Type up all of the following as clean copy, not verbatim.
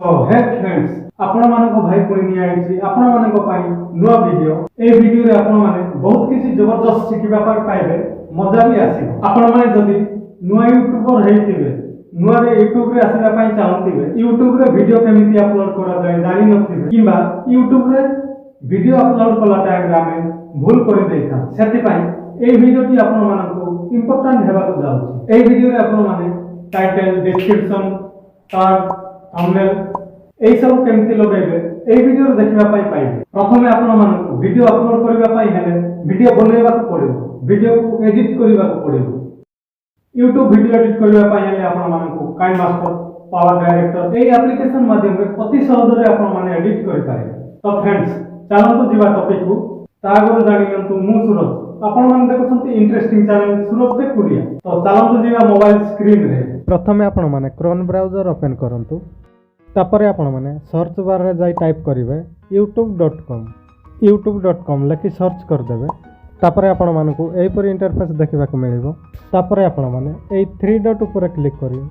तो हे फ्रेंड्स आपण मानको भाई पुणी नि आइछि आपण मानको पाई नुवा वीडियो ए वीडियो रे आपण माने बहुत किछि जबरदस्त सिखिबा पाई पाइबे मजा भी आसीबो आपण माने जदी नुवा यूट्यूबर हेइतिबे नुवा रे यूट्यूब रे आसीबा पाई चाहंतिबे यूट्यूब रे वीडियो केमिति अपलोड करा जाय जानि नथिबे किबा यूट्यूब रे वीडियो अपलोड कला टाइम रे हमें भूल कर देता सेति पाई ए वीडियो टी आपण मानको इंपोर्टेंट हेबा को जाउछि ए वीडियो रे आपण माने टाइटल डिस्क्रिप्शन टैग थंबनेल এই সব কেমতি লগাইবে এই ভিডিও দেখিবা পাই পাইবে প্রথমে আপন মানকু ভিডিও আপলোড করিবা পাই হেলে ভিডিও বনাইবা পড়িব ভিডিও কো এডিট করিবা পড়িব YouTube ভিডিও এডিট করিবা পাই হেলে আপন মানকু কাইন মাস্টার পাওয়ার ডাইরেক্টর এই অ্যাপ্লিকেশন মাধ্যমে অতি সহজরে আপন মানে এডিট করি পারে তো फ्रेंड्स চালন্তু ଯିବା ଟପିକ କୁ ତା ଆଗରୁ ଜାଣିନ୍ତୁ ମୁଁ ସୁରଜ ଆପଣ ମାନେ ଦେଖୁଛନ୍ତି ଇଣ୍ଟରେଷ୍ଟିଂ ଚ୍ୟାନେଲ ସୁରଜ ଟେକୁଡିଆ ତ ଚାଲନ୍ତୁ ଯିବା ମୋବାଇଲ ସ୍କ୍ରିନ ରେ प्रथमे आपण माने क्रोम ब्राउजर ओपन करंतु तापरे आपण माने सर्च बार रे जाई टाइप करिवे youtube.com लिखि सर्च कर देबे तापरे आपण मानकु एई पर इंटरफेस देखिबा को मिलिबो तापरे आपण माने एई 3 डॉट ऊपर क्लिक करी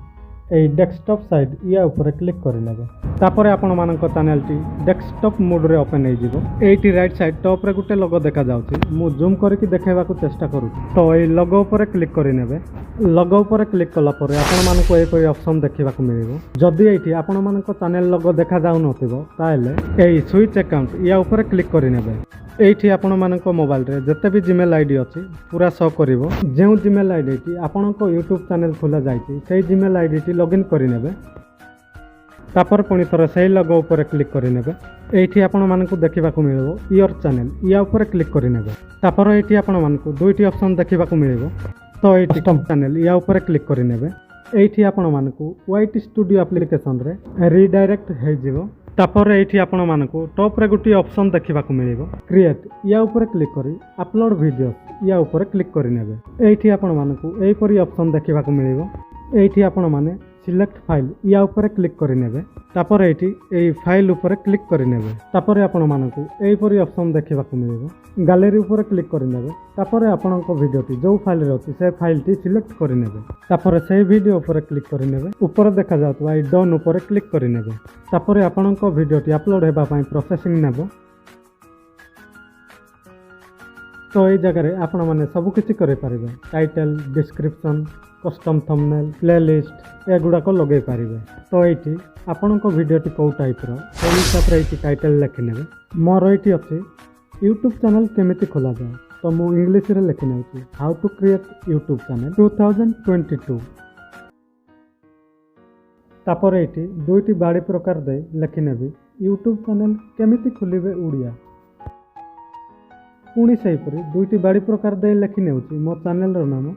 एई डेस्कटॉप साइड या ऊपर क्लिक करि नेबे तापरे आपण मानक चैनल टी डेस्कटॉप मोड रे ओपन हे जिवो एटी राइट साइड टॉप रे गुटे लोगो देखा जाउची मु जूम करके देखेबा को चेष्टा करू तो एई लोगो ऊपर क्लिक करि नेबे लोगो ऊपर क्लिक कला परे आपण मानक एई कोई ऑप्शन देखिबा को मिलिबो जदी एटी आपण मानक चैनल लोगो देखा जाउ नथिबो ताले एई स्विच अकाउंट या ऊपर क्लिक करि नेबे एठी आपण मानक मोबाइल रे जते भी जीमेल आईडी अछि पूरा शो करिवो जेउ जीमेल आईडी टी आपण को YouTube चैनल खोला जायछि सेही जीमेल आईडी टी लॉगिन करि नेबे तापर पुणी थोड़ा सही लोगो ऊपर क्लिक करि नेबे एठी आपण मानक देखिबा को मिलिबो योर चैनल या ऊपर क्लिक करि नेबे तापर एठी आपण मानक दुईटी ऑप्शन देखिबा को मिलिबो तो एठी चैनल या ऊपर क्लिक करि नेबे एठी आपण मानक वाइट स्टूडियो एप्लीकेशन रे रीडायरेक्ट हे जिवो तापर एठी आपण मानकु टॉप रे गुटी ऑप्शन देखिबा को मिलिबो क्रिएट या ऊपर क्लिक करी अपलोड वीडियो या ऊपर क्लिक करि नेबे एठी आपण मानकु एई परी ऑप्शन देखिबा को मिलिबो एठी आपण माने सिलेक्ट फाइल या ऊपर क्लिक करि नेबे तापर एठी एई फाइल ऊपर क्लिक करि नेबे तापर आपण मानकु एई परी ऑप्शन देखिबा को मिलिबो गैलरी ऊपर क्लिक करि नेबे तापर आपण को वीडियो टी जो फाइल रे अछि से फाइल टी सिलेक्ट करि नेबे तापर से वीडियो ऊपर क्लिक करि नेबे ऊपर देखा जातवा ई डन ऊपर क्लिक करि नेबे तापर आपण को वीडियो टी अपलोड हेबा पई प्रोसेसिंग नेबो तो ये जगह रे आपण माने सब किछि करे पारिबे title description custom thumbnail playlist एगुडा को लगे पारिबे तो एठी आपण को वीडियो टी को टाइप रो सेही हिसाब रे एठी टाइटल लिखि नेबे मोर एठी अछि YouTube चैनल केमिति खोला जाय तो मु इंग्लिश रे लिखि नेउछि how to create YouTube channel 2022 तापर एठी दुईटी बाडी प्रकार दे लिखि नेबी YouTube चैनल केमिति खोलिबे उड़िया पुणी सही परी दुईटी बाडी प्रकार दे लिखि नेउछि मो चैनल रो नाम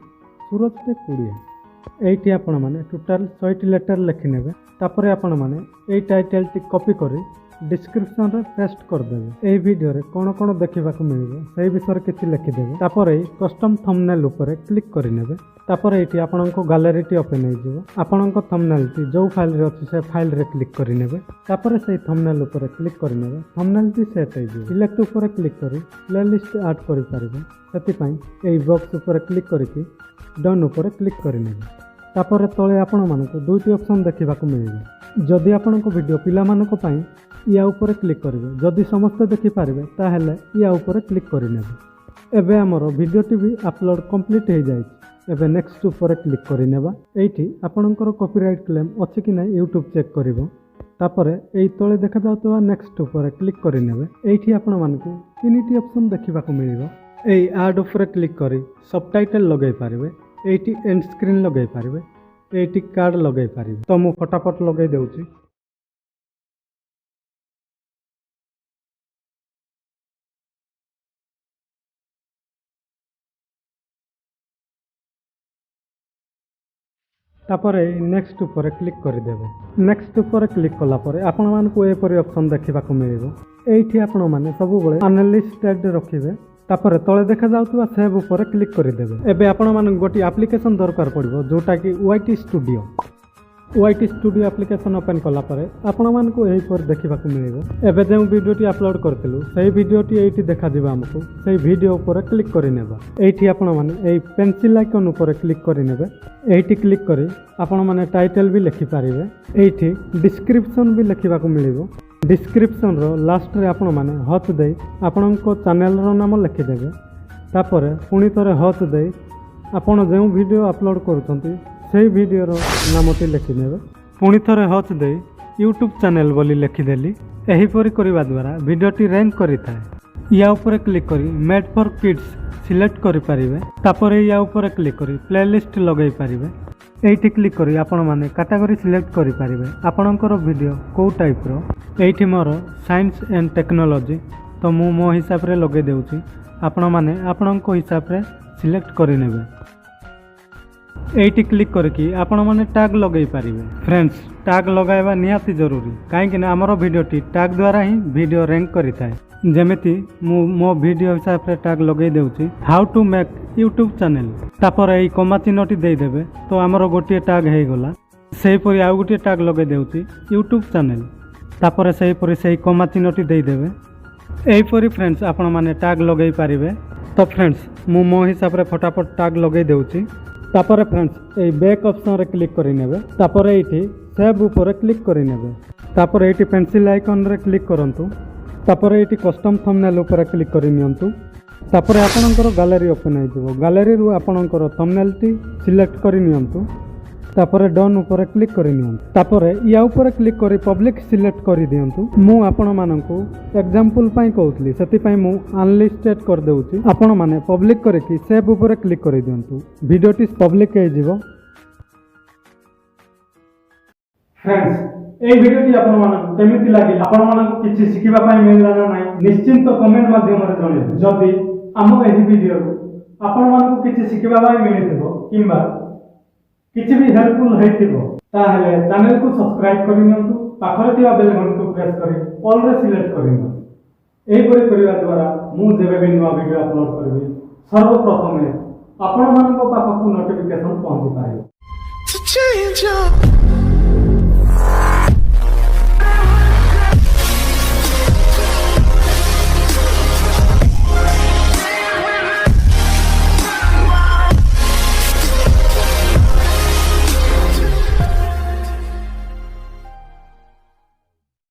सूरज टेकुड़िया एठी आपण माने टोटल 100 लेटर लिखि नेबे तापर आपण माने एई टाइटल टी कॉपी करी डिस्क्रिप्शन रे पेस्ट कर देबे एई वीडियो रे कोन कोन देखिबा को मिलिबो सेही विषय किछि लिखि देबे तापर एई कस्टम थंबनेल ऊपर क्लिक करि नेबे तापर एठी आपण को गैलरी टी ओपन हे जिवो आपण को थंबनेल टी जो फाइल रे अछि से फाइल रे क्लिक करि नेबे तापर सेही थंबनेल ऊपर क्लिक करि नेबे थंबनेल टी सेट हे जिवो सिलेक्ट ऊपर क्लिक करी प्लेलिस्ट ऐड करि पारिबे सेति पई एई बॉक्स ऊपर क्लिक करिकि डन ऊपर क्लिक करि नेबे तापर तळे आपण मानको दुईटी ऑप्शन देखिबा को मिलिबो जदि आपण को वीडियो पिला मानको पई या ऊपर क्लिक करिवे जदि समस्त देखि पारिबे ताहेले या ऊपर क्लिक करि नेबे एबे हमर वीडियो टीवी अपलोड कंप्लीट हे जाय एबे नेक्स्ट ऊपर क्लिक करि नेबा एठी आपनकर कॉपीराइट क्लेम अछि कि नै YouTube चेक करिवो तापर एई तळे देखा जाउतबा नेक्स्ट ऊपर क्लिक करि नेबे एठी आपण मानको तीनटी ऑप्शन देखिबा को मिलिबो एई ऐड ऊपर क्लिक करी सबटाइटल लगाई पारिबे एठी एंड स्क्रीन लगाई पारिबे एठी कार्ड लगाई पारिबे तो मु फटाफट लगाई देउची तापर नेक्स्ट ऊपर क्लिक कर देबे नेक्स्ट ऊपर क्लिक कला परे आपण मानकु ए परी ऑप्शन देखिबा को मिलिबो एठी आपण माने सब बेले एनालिस्टेड रखिबे तापर तळे देखा जाउतबा सेव ऊपर क्लिक कर देबे एबे आपण मान गोटी एप्लीकेशन दरकार पड़िबो जोटा कि white studio YT Studio application open कला परे आपण मानकु एही पर देखिबाकू मिलिबो। एबे जे वीडियोटी अपलोड करथिलु सेही वीडियोटी एठी देखा दिबा हमकु सेही वीडियो ऊपर क्लिक करि नेबा। एठी आपण माने एही पेंसिल आइकन ऊपर क्लिक करि नेबे। एठी क्लिक करी आपण माने टाइटल भी लिखि पारिबे। एठी डिस्क्रिप्शन भी लिखिबाकू मिलिबो। डिस्क्रिप्शन रो लास्ट रे आपण माने हथ देई आपणको चैनल रो नाम लिखि देबे। तापरे पुणी थरे हथ देई आपण जे वीडियो अपलोड करूछंती सेही वीडियो रो नामटी लिखि नेबे। पुणी थरे हथ देई यूट्यूब चैनल बोली लिखिदेली। एही परि करिबा द्वारा वीडियोटी रैंक करिथाय। या ऊपर क्लिक करी मेड फॉर किड्स सिलेक्ट करि पारिबे। तापरे या ऊपर क्लिक करी प्लेलिस्ट लगै पारिबे। एठी क्लिक करी आपण माने कैटेगरी सिलेक्ट करि पारिबे आपणकर वीडियो को टाइप रो। एठी मोर साइंस एंड टेक्नोलॉजी तो मो हिसाब रे लगै देउची। आपण माने आपणको हिसाब रे सिलेक्ट करि नेबे। एठी क्लिक करके आपण माने टैग लगै पारिबे। फ्रेंड्स टैग लगाइबा निहाती जरूरी काहेकि ना हमरो वीडियोटी टैग द्वारा ही वीडियो रैंक करिथाय। जेमिति मो वीडियो हिसाब रे टैग लगै देउची how to make YouTube channel. तापर एई कमा चिन्हटी देई देबे तो हमरो गोटिए टैग हे गला। सेही परि आ गोटिए टैग लगै देउची यूट्यूब चैनल। तापर सेही परि सेही कमा चिन्हटी देई देबे। एही परि फ्रेंड्स आपण माने टैग लगै पारिबे। तो फ्रेंड्स मो हिसाब रे फटाफट टैग लगै देउची। तापर फ्रेंड्स ए बैक ऑप्शन रे क्लिक करि नेबे। तापर एठी सेव ऊपर क्लिक करि नेबे। तापर एठी पेंसिल आइकन रे क्लिक करंतु। तापर एठी कस्टम थंबनेल ऊपर क्लिक करि नियंतु। तापर आपणकर गैलरी ओपन हो जिवो। गैलरी रु आपणकर थंबनेल टी सिलेक्ट करि नियंतु। तापर डन ऊपर क्लिक करि नियंतु। तापर या ऊपर क्लिक करि पब्लिक सिलेक्ट करि दियंतु। मु आपण माननकु एग्जांपल पई कहउतली सेति पई मु अनलिस्टेड कर देउची। आपण माने पब्लिक करे कि सेव ऊपर क्लिक करि दियंतु। वीडियोटी पब्लिक हे जिवो। फ्रेंड्स ए वीडियोटी आपण मानकु केमिति लागि आपण मानकु किछि सिखिबा पई मिलला ना नै निश्चिंत कमेंट माध्यम रे जणाइबे। जदि हम एही वीडियो आपण मानकु किछि सिखिबा पई मिलिथिबो किंबा किछि भी हेल्पफुल हेतिबो ताहेले चैनल को सब्सक्राइब करि नियंतु। पाखरे थिबा बेल घंटी को प्रेस करी ऑल रे सिलेक्ट करि नियंतु। एही परि करिवा द्वारा मु जेबे भी नवा वीडियो अपलोड करबी सर्वप्रथमे आपण मानक पाखकु नोटिफिकेशन पहुंची पाइबो।